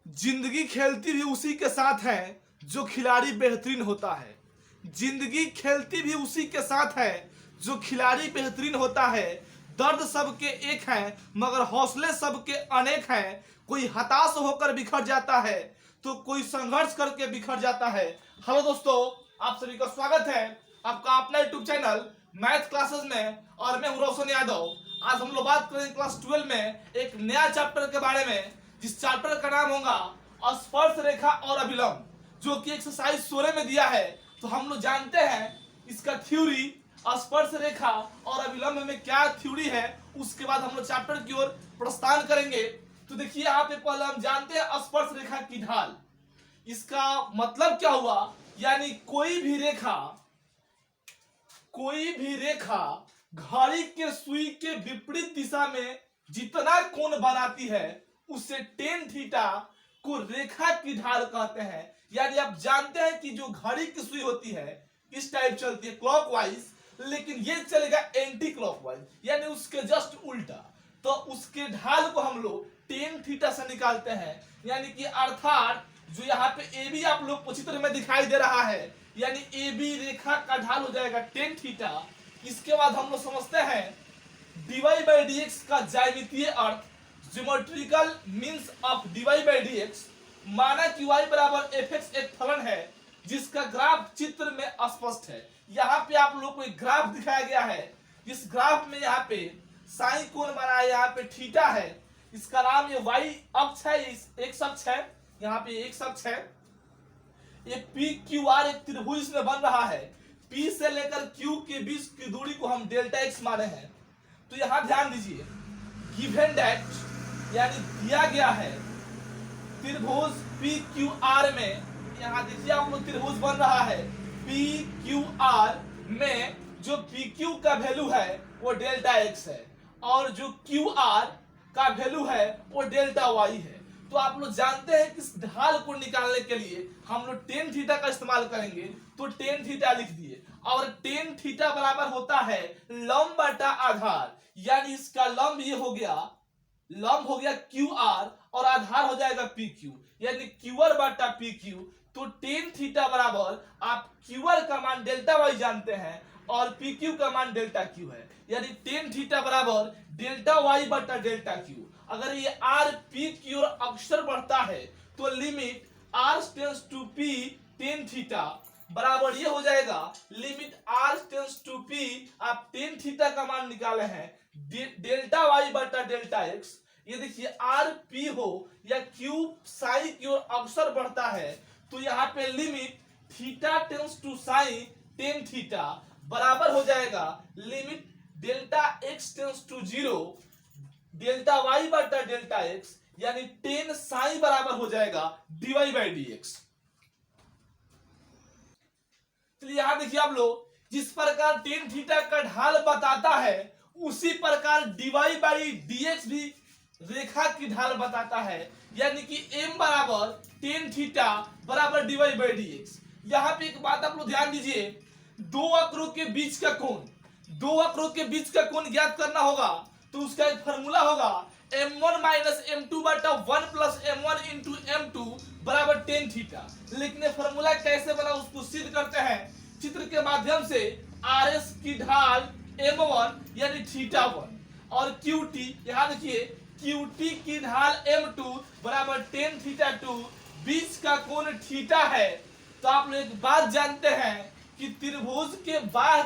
जिंदगी खेलती भी उसी के साथ है जो खिलाड़ी बेहतरीन होता है। जिंदगी खेलती भी उसी के साथ है जो खिलाड़ी बेहतरीन होता है। दर्द सबके एक है मगर हौसले सबके अनेक हैं। कोई हताश होकर बिखर जाता है तो कोई संघर्ष करके बिखर जाता है। हेलो दोस्तों, आप सभी का स्वागत है आपका अपना यूट्यूब चैनल मैथ क्लासेस में। और मैं हूं रोशन यादव। आज हम लोग बात करेंगे क्लास 12 में एक नया चैप्टर के बारे में, जिस चैप्टर का नाम होगा स्पर्श रेखा और अभिलंब, जो कि एक्सरसाइज 16 में दिया है। तो हम लोग जानते हैं इसका थ्योरी, स्पर्श रेखा और अभिलंब में क्या थ्योरी है। उसके बाद हम लोग चैप्टर की ओर प्रस्थान करेंगे। तो देखिए यहाँ पे पहले हम जानते हैं स्पर्श रेखा की ढाल। इसका मतलब क्या हुआ, यानी कोई भी रेखा घड़ी के सुई के विपरीत दिशा में जितना कोण बनाती है उसे टेन थीटा को रेखा की ढाल कहते हैं। यानी आप जानते हैं कि जो घड़ी की सुई होती है इस टाइप चलती है क्लॉकवाइज, लेकिन ये चलेगा एंटी क्लॉकवाइज, यानी उसके जस्ट उल्टा। तो उसके ढाल को हम लोग टेन थीटा से निकालते हैं। यानी कि अर्थात जो यहाँ पे ए बी आप लोग को चित्र में दिखाई दे रहा है, यानी ए बी रेखा का ढाल हो जाएगा टेन थीटा। इसके बाद हम लोग समझते हैं dy बाई डी एक्स का ज्यामितीय अर्थ, geometrical means of dy by D X. माना कि y बराबर एफ एक्स एक फलन है जिसका ग्राफ चित्र में स्पष्ट है। यहाँ पे आप लोग को एक ग्राफ दिखाया गया है। इस ग्राफ में यहाँ पे साइन कोण बना है, यहाँ पे थीटा है। इसका नाम ये y अक्ष है, एक अक्ष है, यहाँ पे एक अक्ष है। ये पी क्यू आर एक त्रिभुज में बन रहा है। P से लेकर Q के बीच की दूरी को हम डेल्टा x माने हैं। तो यहां ध्यान दीजिए, गिवन दैट यानी दिया गया है त्रिभुज PQR में, यहां देखिए आप लोग त्रिभुज बन रहा है PQR में, जो PQ का वैल्यू है वो डेल्टा x है और जो QR का वैल्यू है वो डेल्टा y है। तो आप लोग जानते हैं कि इस ढाल को निकालने के लिए हम लोग टेन थीटा का इस्तेमाल करेंगे। तो टेन थीटा लिख दिए, और टेन थीटा बराबर होता है लंब बटा आधार। यानी इसका लंब ये हो गया, लंब हो गया QR और आधार हो जाएगा PQ, यानी QR बटा PQ। तो टेन थीटा बराबर आप QR का मान डेल्टा y जानते हैं और PQ का मान डेल्टा Q है, यानी टेन थीटा बराबर डेल्टा y बटा डेल्टा Q। अगर ये r p की ओर अक्सर बढ़ता है तो limit r tends to p tan theta बराबर ये हो जाएगा limit r tends to p। आप टेन थीटा का मान निकाले हैं डेल्टा y बटा डेल्टा x। ये देखिए r p हो या q साई की ओर अक्सर बढ़ता है तो यहाँ पे limit theta tends to psi tan theta बराबर हो जाएगा limit delta x tends to zero delta y बटा डेल्टा x, यानी टेन साई बराबर हो जाएगा dy बाई डी एक्स। चलिए यहां देखिए आप लोग, जिस प्रकार टेन थीटा का ढाल बताता है उसी प्रकार dy बाई डी एक्स भी रेखा की ढाल बताता है। यानी कि m बराबर टेन थीटा बराबर dy बाई डी एक्स। यहाँ पे एक बात आप लोग ध्यान दीजिए, दो वक्रों के बीच का कोण ज्ञात करना होगा तो उसका एक फॉर्मूला होगा m1 माइनस m2 बटा 1 प्लस m1 इंटू m2 बराबर टेन थीटा। लेकिन ये फॉर्मूला कैसे बना उसको सिद्ध करते हैं चित्र के माध्यम से। RS की ढाल m1 यानी थीटा 1 और QT, यहाँ देखिए QT की ढाल m2 बराबर टेन थीटा 2, बीच का कोण थीटा है। तो आप लोग एक बात जानते हैं कि त्रिभुज के बाह्य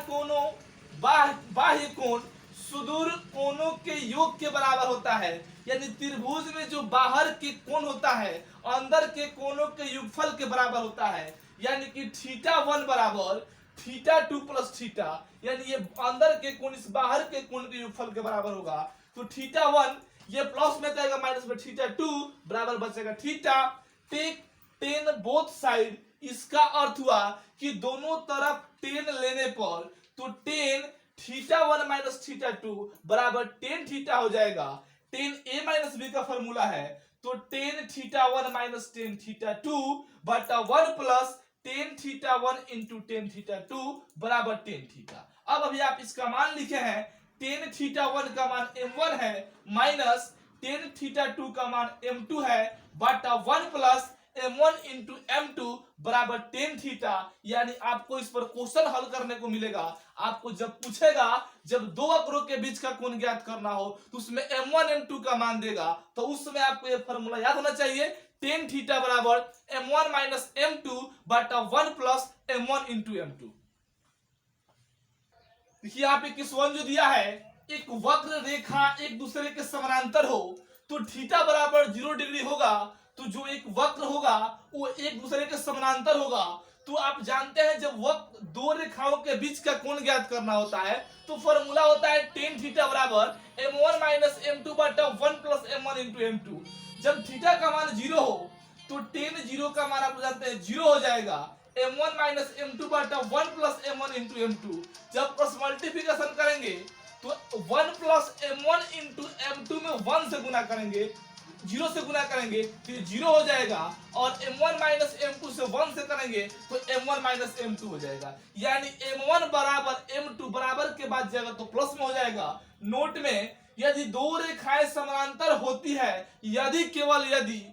कोण सुदूर कोणों के योग के बराबर होता है। यानी त्रिभुज में जो बाहर के कोण होता है अंदर के कोणों के योगफल के बराबर होता है। यानी कि थीटा 1 बराबर थीटा 2 प्लस थीटा, यानी ये अंदर के कोण इस बाहर के कोण के योगफल के बराबर होगा। तो थीटा 1 ये प्लस में जाएगा माइनस में थीटा 2 बराबर बचेगा theta. Take tan both side, इसका अर्थ हुआ कि दोनों तरफ टेन लेने पर तो टेन थीटा 1 माइनस थीटा 2 बराबर टेन थीटा हो जाएगा। टेन ए माइनस बी का फॉर्मूला है, तो tan theta 1 minus tan theta 2 बटा 1 plus tan theta 1 into tan theta 2 बराबर टेन थीटा। अब अभी आप इसका मान लिखे हैं टेन थीटा 1 का मान m1 है माइनस टेन थीटा टू का मान m2 है बटा 1 प्लस m1 इंटू m2 बराबर टेन थीटा। यानी आपको इस पर क्वेश्चन हल करने को मिलेगा। आपको जब पूछेगा जब दो वक्रों के बीच का कोण ज्ञात करना हो तो उसमें m1 m2 का मान देगा, तो उस समय आपको यह फॉर्मूला याद होना चाहिए, टेन थीटा बराबर m1 माइनस m2 बटा 1 प्लस m1 इंटू m2। देखिए यहाँ पे किसवन जो दिया है, एक वक्र रेखा एक दूसरे के समानांतर हो तो थीटा बराबर 0 डिग्री होगा, तो जो एक वक्र होगा वो एक दूसरे के समानांतर होगा। तो आप जानते हैं जब वक्र दो रेखाओं के बीच का कोण ज्ञात करना होता है तो फॉर्मूला होता है टेन थीटा बराबर m1 माइनस m2 बटा 1 प्लस m1 इंटू m2। जब थीटा का मान 0 हो तो टेन 0 का मान आप जानते हैं 0 हो जाएगा, m1 माइनस m2 बटा 1 प्लस m1 इंटू m2। जब क्रॉस मल्टीप्लिकेशन करेंगे तो 1 प्लस m1 इंटू m2 में 1 से गुना करेंगे, 0 से गुना करेंगे तो 0 हो जाएगा, और m1 माइनस m2 से 1 से करेंगे तो m1 माइनस m2 हो जाएगा। यानी m1 बराबर m2 बराबर के बाद जाएगा तो प्लस में हो जाएगा। नोट में यदि दो रेखाएं समानांतर होती है, यदि केवल यदि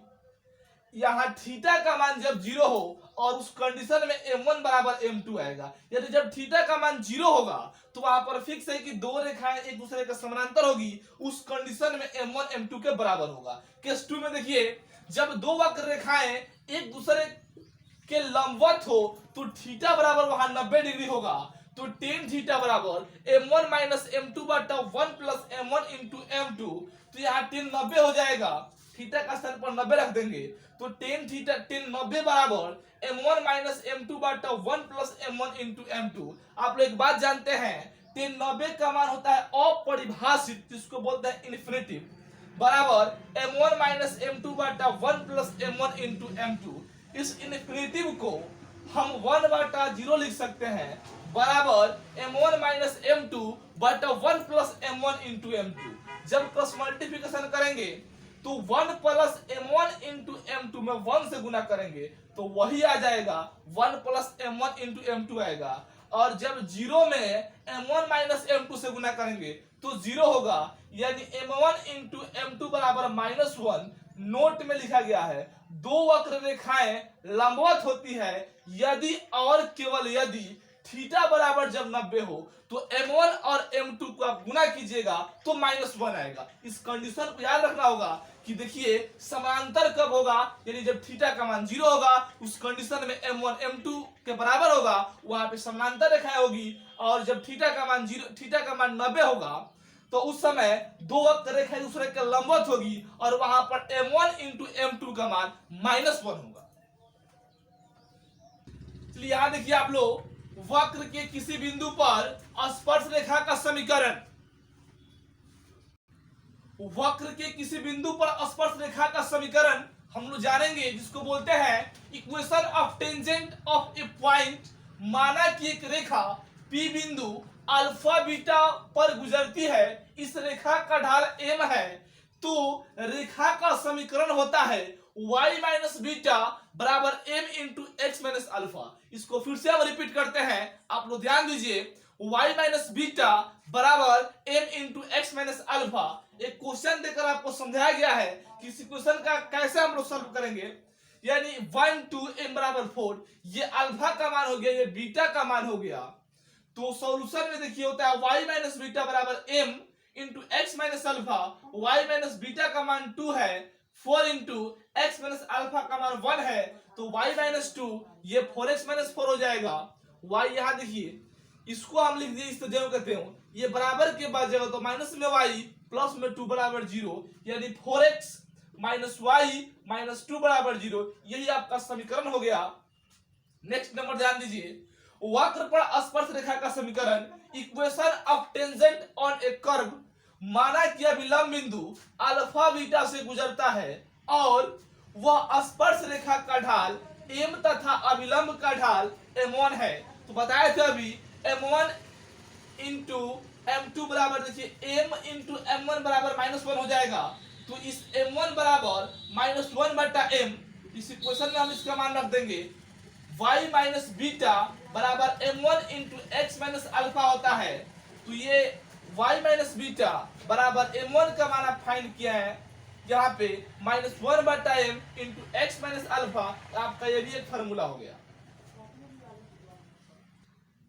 यहाँ थीटा का मान जब 0 हो और उस कंडीशन में m1 बराबर m2 आएगा। यदि जब थीटा का मान 0 होगा तो वहां पर फिक्स है कि दो रेखाएं एक दूसरे के समानांतर होगी, उस कंडीशन में m1 m2 के बराबर होगा। केस 2 में देखिए जब दो वक्र रेखाएं एक दूसरे के लंबवत हो तो थीटा बराबर वहां 90 डिग्री होगा, तो टेन थीटा बराबर m1 माइनस m2 बटा 1 प्लस m1 इंटू m2। तो यहाँ टेन 90 हो जाएगा, थीटा का स्थान पर 90 रख देंगे तो टेन 90 बराबर m1 माइनस m2 बटा 1 प्लस m1 इंटू m2। आप लोग एक बात जानते हैं, टेन 90 का मान होता है अपरिभाषित, जिसको बोलते हैं इन्फिनिटिव, बराबर m1 माइनस m2 बटा 1 प्लस m1 इंटू m2। इस इन्फिनिटिव को हम 1 बटा 0 लिख सकते हैं बराबर m1 माइनस m2 बटा 1 प्लस m1 इंटू m2। जब क्रॉस मल्टीप्लिकेशन करेंगे तो 1 प्लस m1 इंटू m2 में 1 से गुना करेंगे तो वही आ जाएगा 1 प्लस m1 इंटू m2 आएगा, और जब 0 में m1 माइनस m2 से गुना करेंगे तो 0 होगा, यानी m1 इंटू m2 बराबर -1। नोट में लिखा गया है दो वक्र रेखाएं लंबवत होती है यदि और केवल यदि थीटा बराबर जब 90 हो तो m1 और m2 को आप गुना कीजिएगा तो -1 आएगा। इस कंडीशन को याद रखना होगा कि देखिए समांतर कब होगा, यानी जब थीटा का मान 0 होगा उस कंडीशन में m1 m2 के बराबर होगा, वहां पे समांतर रेखाएं होगी, और जब थीटा का मान 90 होगा तो उस समय दो वक्र रेखाएं दूसरे के लंबवत होगी और वहां पर m1 इंटू m2 का मान -1 होगा। चलिए यहां देखिए आप लोग, वक्र के किसी बिंदु पर स्पर्श रेखा का समीकरण, वक्र के किसी बिंदु पर स्पर्श रेखा का समीकरण हम लोग जानेंगे, जिसको बोलते हैं equation of tangent of A point. माना कि एक रेखा P बिंदु अल्फा बीटा पर गुजरती है, इस रेखा का ढाल m है, तो रेखा का समीकरण होता है y माइनस बीटा बराबर m into x minus alpha. इसको फिर से हम रिपीट करते हैं, आप लोग ध्यान दीजिए, y माइनस बीटा बराबर m into x minus alpha. एक क्वेश्चन देकर आपको समझाया गया है कि इस क्वेश्चन का कैसे हम लोग सॉल्व करेंगे। यानी 1 2 m बराबर 4, ये अल्फा का मान हो गया, ये बीटा का मान हो गया, तो सॉल्यूशन में देखिए होता है y माइनस बीटा बराबर m into x minus alpha. y minus beta का मान 2 है, 4 इंटू एक्स माइनस अल्फा का मान 1 है, तो y माइनस 2 ये 4x माइनस 4 हो जाएगा। y यहाँ देखिए, इसको हम लिख दिए इस तरह कहते हो, ये बराबर के बाद जाएगा तो माइनस में y प्लस में 2 बराबर 0, यानी 4x माइनस y माइनस 2 बराबर 0। यही आपका समीकरण हो गया। नेक्स्ट नंबर ध्यान दीजिए, वक्र पर स्पर्श रेखा का समीकरण, equation of tangent on A curve. माना कि अभिलंब बिंदु अल्फा बीटा से गुजरता है और वह स्पर्श रेखा का ढाल m तथा अभिलंब का ढाल m1 है। तो बताए थे अभी m1 इंटू m2 बराबर देखिए m इंटू m1 बराबर -1 हो जाएगा, तो इस m1 बराबर -1 बटा m, इस इक्वेशन में हम इसका मान रख देंगे y माइनस बीटा बराबर m1 into x minus alpha होता है। तो ये y माइनस बीटा बराबर m1 का मान आप फाइंड किया है यहाँ पे -1/m into x minus alpha, आपका ये भी एक फार्मूला हो गया।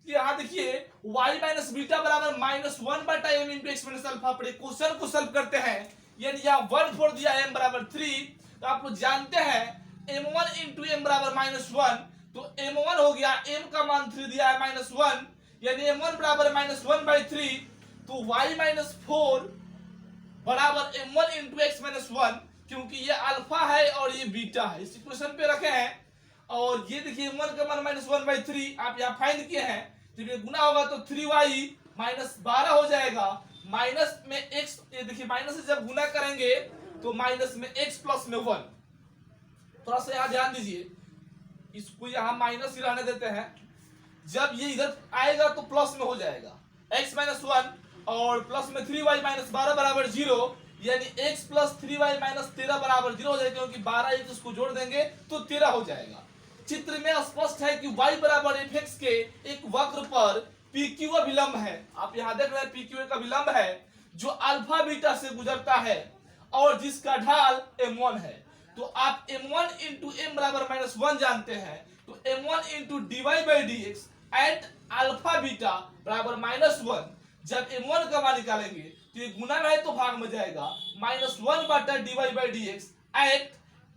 यहाँ देखिए y माइनस बीटा बराबर -1/m into x minus alpha पर क्वेश्चन को सॉल्व करते हैं, यानी यहाँ 1/4 दिया m बराबर 3, तो आप लोग जानते हैं m1 इंटू m बराबर -1, तो m1 हो गया, m का मान 3 दिया है -1, यानी m1 बराबर -1/3, तो y माइनस 4 बराबर m1 इंटू एक्स माइनस 1, क्योंकि ये अल्फा है और ये बीटा है, इस इक्वेशन पे रखे हैं। और ये देखिए m1 का मान -1/3 आप यहाँ फाइंड किए हैं, जब ये गुना होगा तो 3y -12 हो जाएगा, माइनस में x, ये देखिए माइनस से जब गुना करेंगे तो माइनस में x प्लस में 1, थोड़ा सा यहाँ ध्यान दीजिए, इसको यहाँ माइनस ही रहने देते हैं, जब ये इधर आएगा तो प्लस में हो जाएगा, x माइनस 1 और प्लस में 3y -12 बराबर 0, यानी x प्लस 3y -13 बराबर 0 हो जाएगा, क्योंकि 12 एक इसको जोड़ देंगे तो 13 हो जाएगा। चित्र में स्पष्ट है कि y बराबर fx के एक वक्र पर PQ अभिलंब है, आप यहाँ देख रहे हैं PQ का अभिलंब है जो अल्फा बीटा से गुजरता है और जिसका ढाल m1 है। तो आप m1 इंटू m बराबर -1 जानते हैं, तो m1 into dy/dx eight alpha beta बराबर -1, जब m1 का मान निकालेंगे तो ये गुना में है तो भाग में जाएगा, -1/dy/dx एट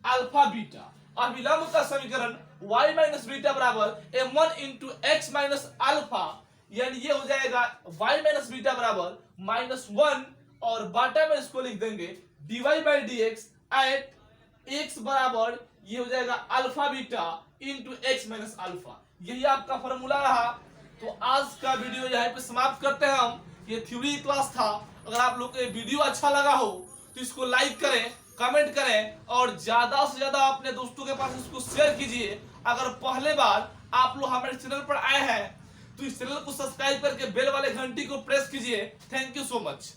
अल्फा बीटा। अभिलंब का समीकरण y माइनस बीटा बराबर m1 into x minus alpha, यानी ये हो जाएगा y माइनस बीटा बराबर -1 और बाटा में इसको लिख देंगे dy/dx एट x बराबर ये हो जाएगा alpha beta into x minus alpha. यही आपका फॉर्मूला रहा। तो आज का वीडियो यहाँ पे समाप्त करते हैं हम। ये थ्योरी क्लास था। अगर आप लोग को ये वीडियो अच्छा लगा हो तो इसको लाइक करें, कमेंट करें और ज्यादा से ज्यादा अपने दोस्तों के पास इसको शेयर कीजिए। अगर पहले बार आप लोग हमारे चैनल पर आए हैं तो इस चैनल को सब्सक्राइब करके बेल वाले घंटी को प्रेस कीजिए। Thank you so much.